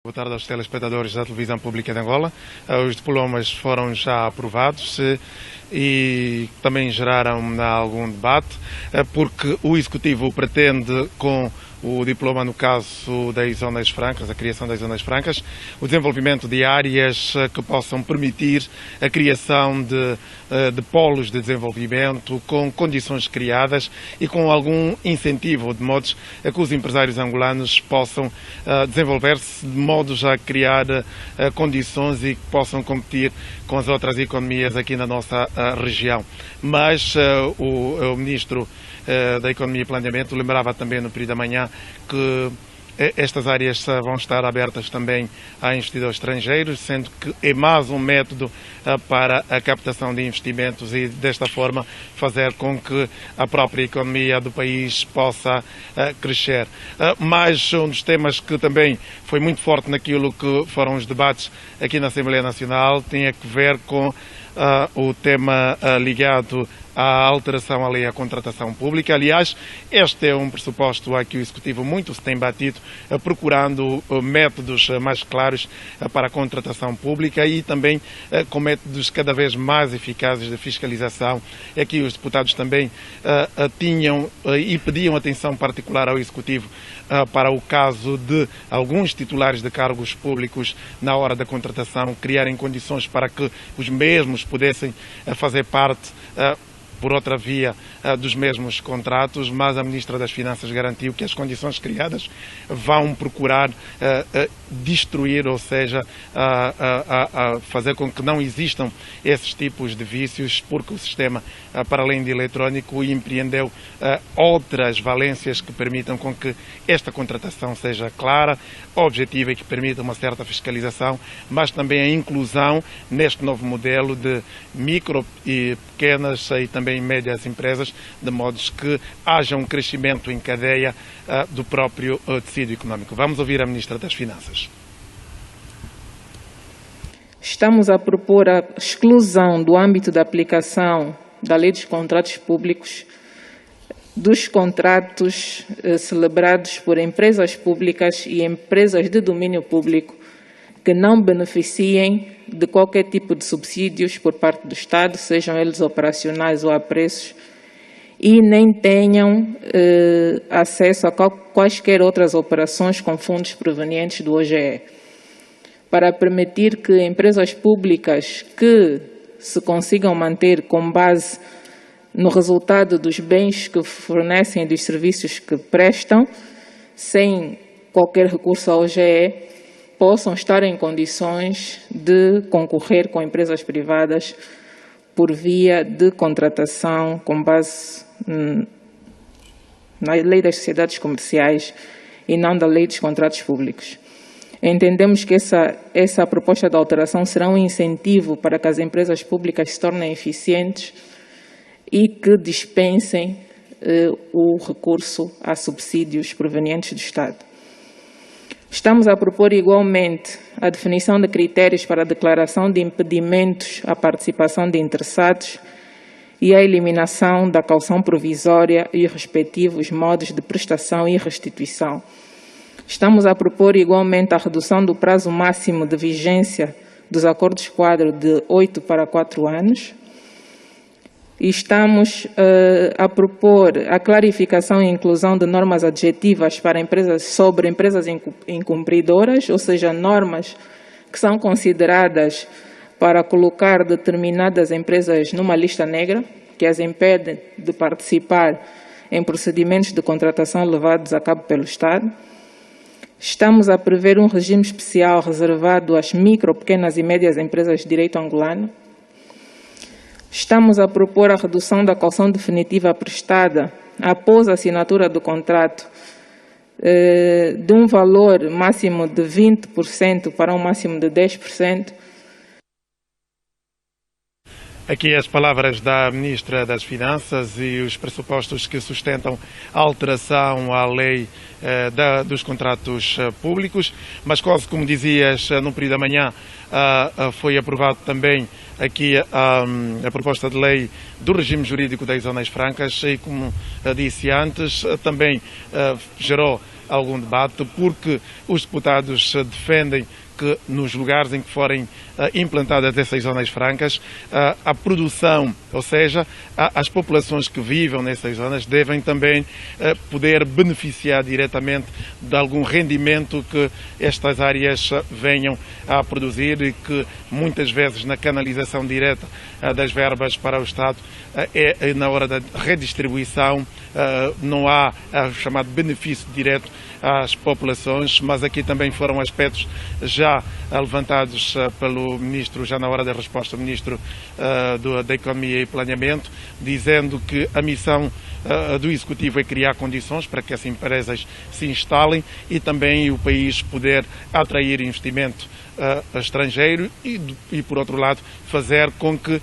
Boa tarde aos telespectadores da Televisão Pública de Angola. Os diplomas foram já aprovados e também geraram algum debate, porque o Executivo pretende, com o diploma, no caso das zonas francas, a criação das zonas francas, o desenvolvimento de áreas que possam permitir a criação de polos de desenvolvimento com condições criadas e com algum incentivo, de modos a que os empresários angolanos possam desenvolver-se de modos a criar condições e que possam competir com as outras economias aqui na nossa região. Mas o Ministro da Economia e Planeamento lembrava também no período da manhã que estas áreas vão estar abertas também a investidores estrangeiros, sendo que é mais um método para a captação de investimentos e desta forma fazer com que a própria economia do país possa crescer. Mas um dos temas que também foi muito forte naquilo que foram os debates aqui na Assembleia Nacional tinha que ver com o tema ligado à alteração à lei à contratação pública. Aliás, este é um pressuposto a que o Executivo muito se tem batido, procurando métodos mais claros para a contratação pública e também com métodos cada vez mais eficazes de fiscalização. Aqui os deputados também tinham e pediam atenção particular ao Executivo para o caso de alguns titulares de cargos públicos, na hora da contratação, criarem condições para que os mesmos pudessem fazer parte por outra via dos mesmos contratos, mas a Ministra das Finanças garantiu que as condições criadas vão procurar destruir, ou seja, fazer com que não existam esses tipos de vícios, porque o sistema, para além de eletrónico, empreendeu outras valências que permitam com que esta contratação seja clara, objetiva e que permita uma certa fiscalização, mas também a inclusão neste novo modelo de micro e pequenas e também médias empresas, de modo que haja um crescimento em cadeia do próprio tecido económico. Vamos ouvir a Ministra das Finanças. Estamos a propor a exclusão do âmbito da aplicação da Lei dos Contratos Públicos dos contratos celebrados por empresas públicas e empresas de domínio público que não beneficiem de qualquer tipo de subsídios por parte do Estado, sejam eles operacionais ou a preços, e nem tenham acesso a quaisquer outras operações com fundos provenientes do OGE, para permitir que empresas públicas que se consigam manter com base no resultado dos bens que fornecem e dos serviços que prestam, sem qualquer recurso ao OGE, possam estar em condições de concorrer com empresas privadas por via de contratação com base na Lei das Sociedades Comerciais e não da Lei dos Contratos Públicos. Entendemos que essa proposta de alteração será um incentivo para que as empresas públicas se tornem eficientes e que dispensem o recurso a subsídios provenientes do Estado. Estamos a propor igualmente a definição de critérios para a declaração de impedimentos à participação de interessados e a eliminação da caução provisória e os respectivos modos de prestação e restituição. Estamos a propor igualmente a redução do prazo máximo de vigência dos acordos-quadro de 8 para 4 anos. E estamos a propor a clarificação e inclusão de normas adjetivas para sobre empresas incumpridoras, ou seja, normas que são consideradas para colocar determinadas empresas numa lista negra, que as impedem de participar em procedimentos de contratação levados a cabo pelo Estado. Estamos a prever um regime especial reservado às micro, pequenas e médias empresas de direito angolano. Estamos a propor a redução da caução definitiva prestada após a assinatura do contrato de um valor máximo de 20% para um máximo de 10%. Aqui as palavras da Ministra das Finanças e os pressupostos que sustentam a alteração à lei dos contratos públicos, mas quase como dizias no período da manhã, foi aprovado também aqui a proposta de lei do regime jurídico das zonas francas e, como disse antes, também gerou algum debate, porque os deputados defendem que nos lugares em que forem implantadas essas zonas francas, a produção, ou seja, as populações que vivem nessas zonas devem também poder beneficiar diretamente de algum rendimento que estas áreas venham a produzir e que muitas vezes na canalização direta das verbas para o Estado na hora da redistribuição não há o chamado benefício direto às populações, mas aqui também foram aspectos já levantados pelo Ministro, já na hora da resposta, o Ministro da Economia e Planeamento, dizendo que a missão do Executivo é criar condições para que as empresas se instalem e também o país poder atrair investimento estrangeiro e, por outro lado, fazer com que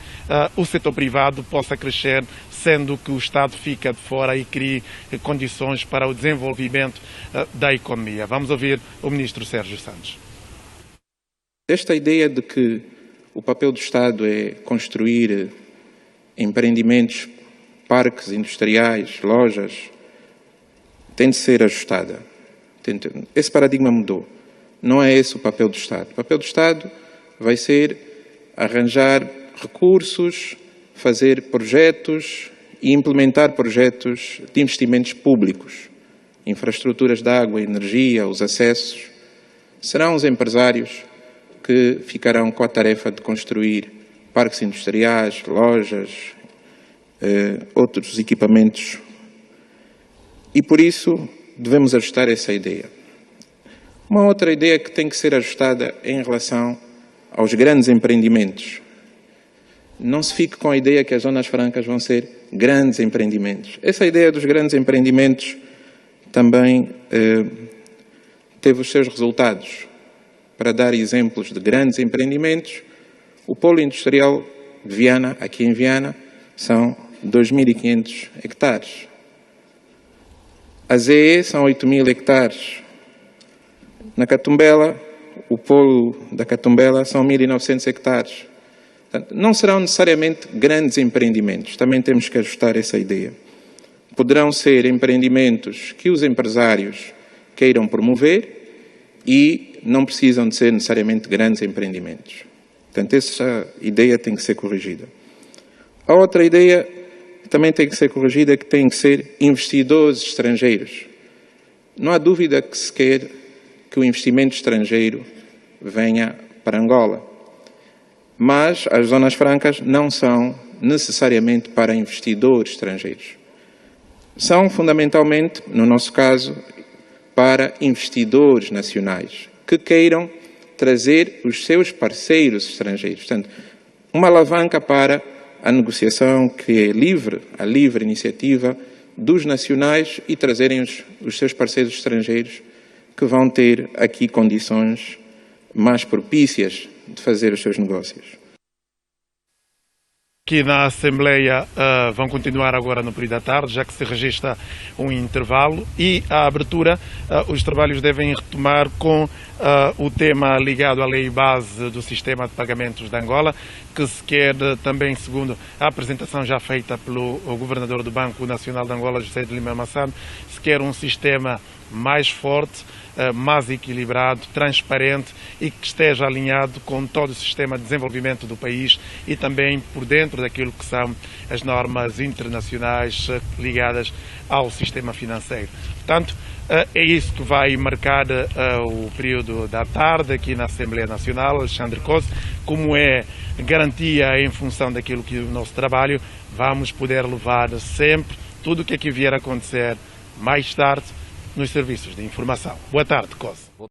o setor privado possa crescer, sendo que o Estado fica de fora e crie condições para o desenvolvimento da economia. Vamos ouvir o Ministro Sérgio Santos. Esta ideia de que o papel do Estado é construir empreendimentos, parques industriais, lojas, tem de ser ajustada. Esse paradigma mudou. Não é esse o papel do Estado. O papel do Estado vai ser arranjar recursos, fazer projetos e implementar projetos de investimentos públicos, infraestruturas de água, energia, os acessos. Serão os empresários que ficarão com a tarefa de construir parques industriais, lojas, outros equipamentos. E por isso devemos ajustar essa ideia. Uma outra ideia que tem que ser ajustada é em relação aos grandes empreendimentos. Não se fique com a ideia que as zonas francas vão ser grandes empreendimentos. Essa ideia dos grandes empreendimentos também teve os seus resultados. Para dar exemplos de grandes empreendimentos, o polo industrial de Viana, aqui em Viana, são 2.500 hectares. A ZE são 8.000 hectares. Na Catumbela, o polo da Catumbela são 1.900 hectares. Portanto, não serão necessariamente grandes empreendimentos, também temos que ajustar essa ideia. Poderão ser empreendimentos que os empresários queiram promover e não precisam de ser necessariamente grandes empreendimentos. Portanto, essa ideia tem que ser corrigida. A outra ideia também tem que ser corrigida, que tem que ser investidores estrangeiros. Não há dúvida que se quer que o investimento estrangeiro venha para Angola. Mas as zonas francas não são necessariamente para investidores estrangeiros. São fundamentalmente, no nosso caso, para investidores nacionais que queiram trazer os seus parceiros estrangeiros. Portanto, uma alavanca para a negociação que é livre, a livre iniciativa dos nacionais e trazerem os seus parceiros estrangeiros que vão ter aqui condições mais propícias de fazer os seus negócios. Aqui na Assembleia vão continuar agora no período da tarde, já que se registra um intervalo e a abertura, os trabalhos devem retomar com o tema ligado à lei base do sistema de pagamentos de Angola, que se quer também, segundo a apresentação já feita pelo governador do Banco Nacional de Angola, José de Lima Massano, se quer um sistema mais forte, mais equilibrado, transparente e que esteja alinhado com todo o sistema de desenvolvimento do país e também por dentro daquilo que são as normas internacionais ligadas ao sistema financeiro. Portanto, é isso que vai marcar o período da tarde aqui na Assembleia Nacional. Alexandre Cosse, como é garantia em função daquilo que é o nosso trabalho, vamos poder levar sempre tudo o que aqui vier a acontecer mais tarde nos serviços de informação. Boa tarde, Cosse.